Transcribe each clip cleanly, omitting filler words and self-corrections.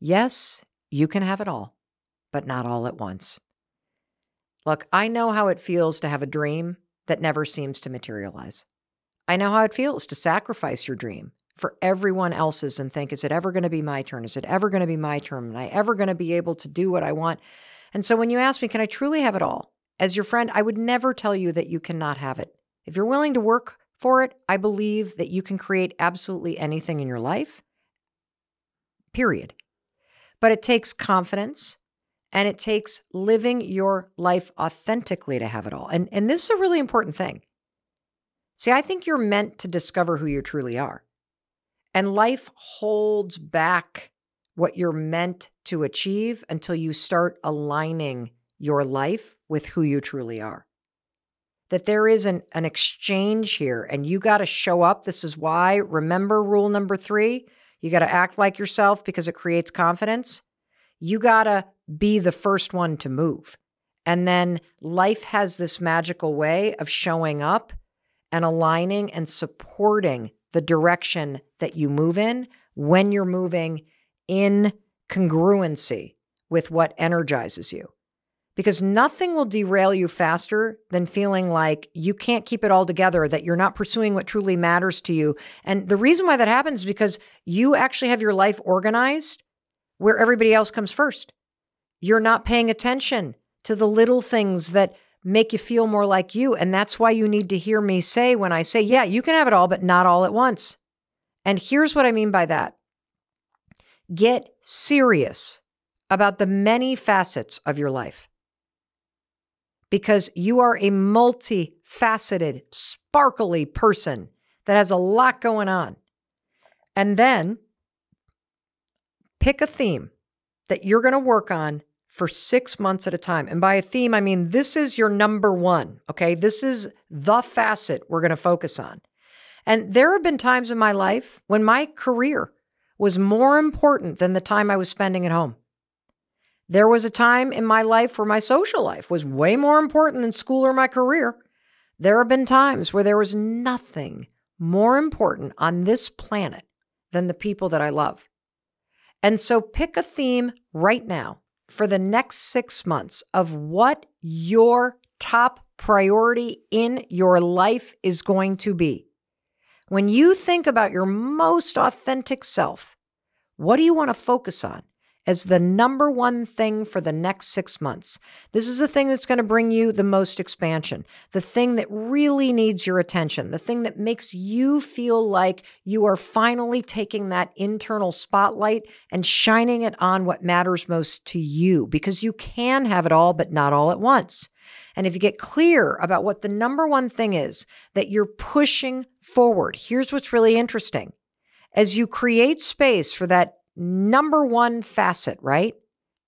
Yes, you can have it all, but not all at once. Look, I know how it feels to have a dream that never seems to materialize. I know how it feels to sacrifice your dream for everyone else's and think, is it ever going to be my turn? Is it ever going to be my turn? Am I ever going to be able to do what I want? And so when you ask me, can I truly have it all? As your friend, I would never tell you that you cannot have it. If you're willing to work for it, I believe that you can create absolutely anything in your life, period. But it takes confidence and it takes living your life authentically to have it all. And this is a really important thing. See, I think you're meant to discover who you truly are. And life holds back what you're meant to achieve until you start aligning your life with who you truly are. That there is an exchange here and you got to show up. This is why, remember rule number 3, you got to act like yourself because it creates confidence. You got to be the first one to move. And then life has this magical way of showing up and aligning and supporting the direction that you move in when you're moving in congruency with what energizes you. Because nothing will derail you faster than feeling like you can't keep it all together, that you're not pursuing what truly matters to you. And the reason why that happens is because you actually have your life organized where everybody else comes first. You're not paying attention to the little things that make you feel more like you. And that's why you need to hear me say when I say, yeah, you can have it all, but not all at once. And here's what I mean by that. Get serious about the many facets of your life. Because you are a multifaceted, sparkly person that has a lot going on. And then pick a theme that you're going to work on for 6 months at a time. And by a theme, I mean, this is your number one, okay? This is the facet we're going to focus on. And there have been times in my life when my career was more important than the time I was spending at home. There was a time in my life where my social life was way more important than school or my career. There have been times where there was nothing more important on this planet than the people that I love. And so pick a theme right now for the next 6 months of what your top priority in your life is going to be. When you think about your most authentic self, what do you want to focus on as the number one thing for the next 6 months? This is the thing that's going to bring you the most expansion, the thing that really needs your attention, the thing that makes you feel like you are finally taking that internal spotlight and shining it on what matters most to you, because you can have it all, but not all at once. And if you get clear about what the number one thing is that you're pushing forward, here's what's really interesting. As you create space for that number one facet, right?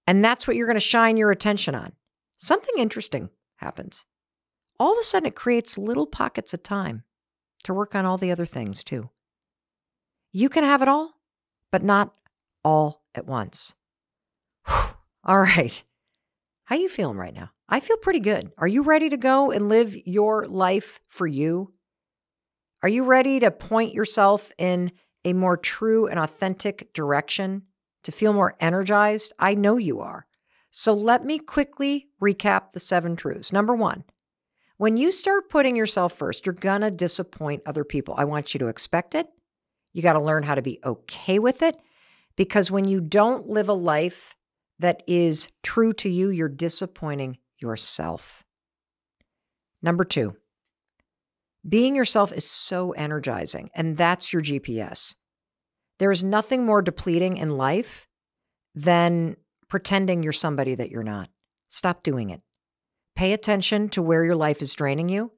And that's what you're going to shine your attention on. Something interesting happens. All of a sudden, it creates little pockets of time to work on all the other things too. You can have it all, but not all at once. Whew. All right. How you feeling right now? I feel pretty good. Are you ready to go and live your life for you? Are you ready to point yourself in a more true and authentic direction, to feel more energized? I know you are. So let me quickly recap the 7 truths. Number 1, when you start putting yourself first, you're going to disappoint other people. I want you to expect it. You got to learn how to be okay with it, because when you don't live a life that is true to you, you're disappointing yourself. Number 2, being yourself is so energizing, and that's your GPS. There is nothing more depleting in life than pretending you're somebody that you're not. Stop doing it. Pay attention to where your life is draining you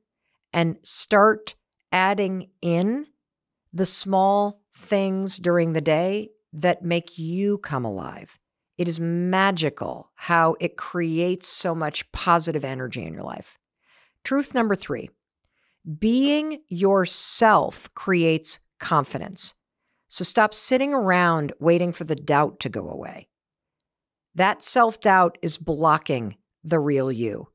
and start adding in the small things during the day that make you come alive. It is magical how it creates so much positive energy in your life. Truth number 3. Being yourself creates confidence. So stop sitting around waiting for the doubt to go away. That self-doubt is blocking the real you.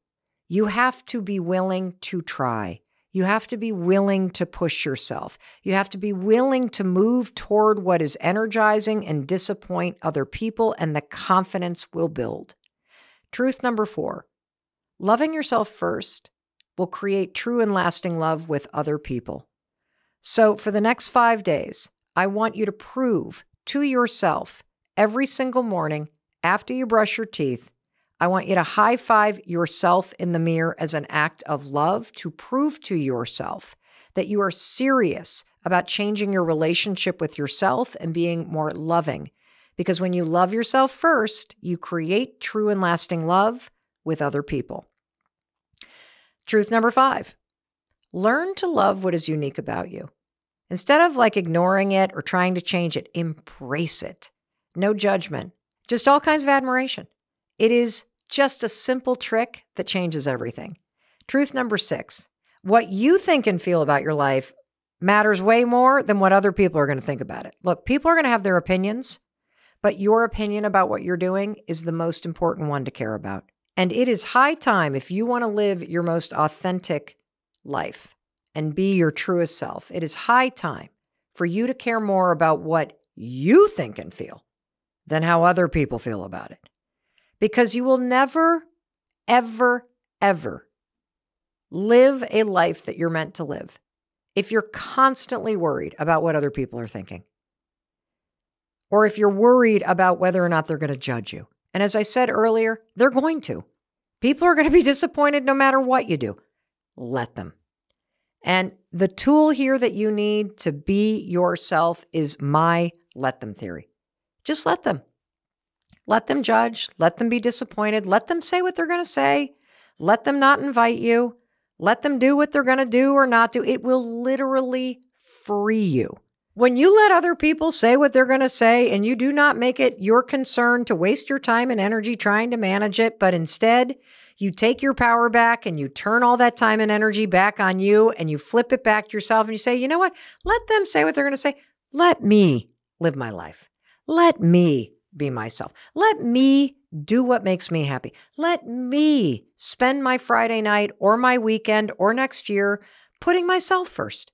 You have to be willing to try. You have to be willing to push yourself. You have to be willing to move toward what is energizing and disappoint other people, and the confidence will build. Truth number 4, loving yourself first will create true and lasting love with other people. So for the next 5 days, I want you to prove to yourself every single morning after you brush your teeth, I want you to high five yourself in the mirror as an act of love to prove to yourself that you are serious about changing your relationship with yourself and being more loving. Because when you love yourself first, you create true and lasting love with other people. Truth number 5, learn to love what is unique about you. Instead of ignoring it or trying to change it, embrace it. No judgment, just all kinds of admiration. It is just a simple trick that changes everything. Truth number 6, what you think and feel about your life matters way more than what other people are going to think about it. Look, people are going to have their opinions, but your opinion about what you're doing is the most important one to care about. And it is high time, if you want to live your most authentic life and be your truest self, it is high time for you to care more about what you think and feel than how other people feel about it. Because you will never, ever, ever live a life that you're meant to live if you're constantly worried about what other people are thinking, or if you're worried about whether or not they're going to judge you. And as I said earlier, they're going to. People are going to be disappointed no matter what you do. Let them. And the tool here that you need to be yourself is my let them theory. Just let them. Let them judge. Let them be disappointed. Let them say what they're going to say. Let them not invite you. Let them do what they're going to do or not do. It will literally free you. When you let other people say what they're going to say and you do not make it your concern to waste your time and energy trying to manage it, but instead you take your power back and you turn all that time and energy back on you and you flip it back to yourself and you say, you know what? Let them say what they're going to say. Let me live my life. Let me be myself. Let me do what makes me happy. Let me spend my Friday night or my weekend or next year putting myself first.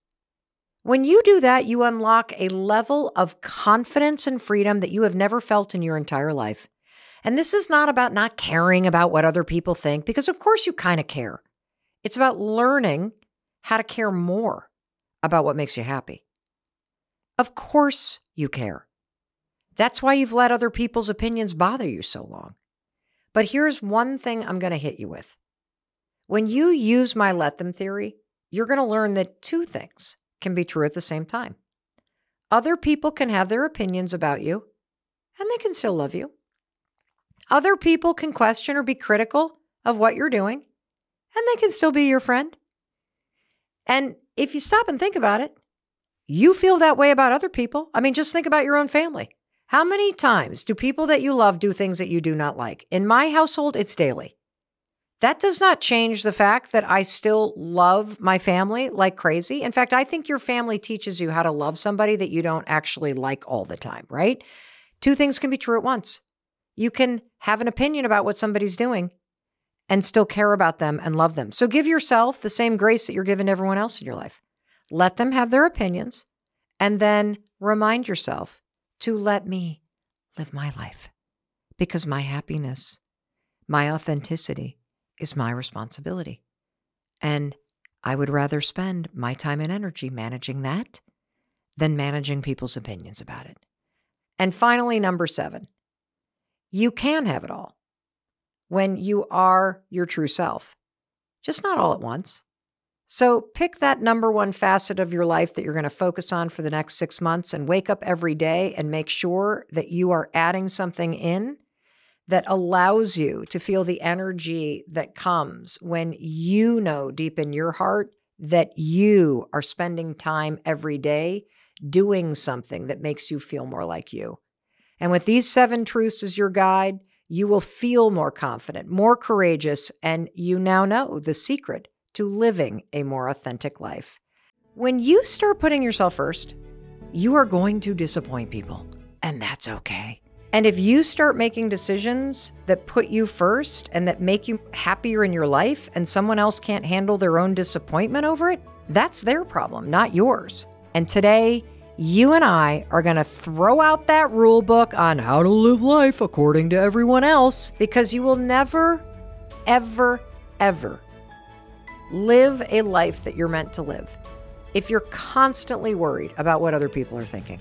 When you do that, you unlock a level of confidence and freedom that you have never felt in your entire life. And this is not about not caring about what other people think, because of course you kind of care. It's about learning how to care more about what makes you happy. Of course you care. That's why you've let other people's opinions bother you so long. But here's one thing I'm going to hit you with. When you use my let them theory, you're going to learn that 2 things can be true at the same time. Other people can have their opinions about you, and they can still love you. Other people can question or be critical of what you're doing, and they can still be your friend. And if you stop and think about it, you feel that way about other people. I mean, just think about your own family. How many times do people that you love do things that you do not like? In my household, it's daily. That does not change the fact that I still love my family like crazy. In fact, I think your family teaches you how to love somebody that you don't actually like all the time, right? 2 things can be true at once. You can have an opinion about what somebody's doing and still care about them and love them. So give yourself the same grace that you're giving everyone else in your life. Let them have their opinions, and then remind yourself to let me live my life, because my happiness, my authenticity is my responsibility. And I would rather spend my time and energy managing that than managing people's opinions about it. And finally, number 7, you can have it all when you are your true self, just not all at once. So pick that number 1 facet of your life that you're going to focus on for the next 6 months, and wake up every day and make sure that you are adding something in that allows you to feel the energy that comes when you know deep in your heart that you are spending time every day doing something that makes you feel more like you. And with these 7 truths as your guide, you will feel more confident, more courageous, and you now know the secret to living a more authentic life. When you start putting yourself first, you are going to disappoint people, and that's okay. And if you start making decisions that put you first and that make you happier in your life and someone else can't handle their own disappointment over it, that's their problem, not yours. And today, you and I are going to throw out that rule book on how to live life according to everyone else, because you will never, ever, ever live a life that you're meant to live if you're constantly worried about what other people are thinking.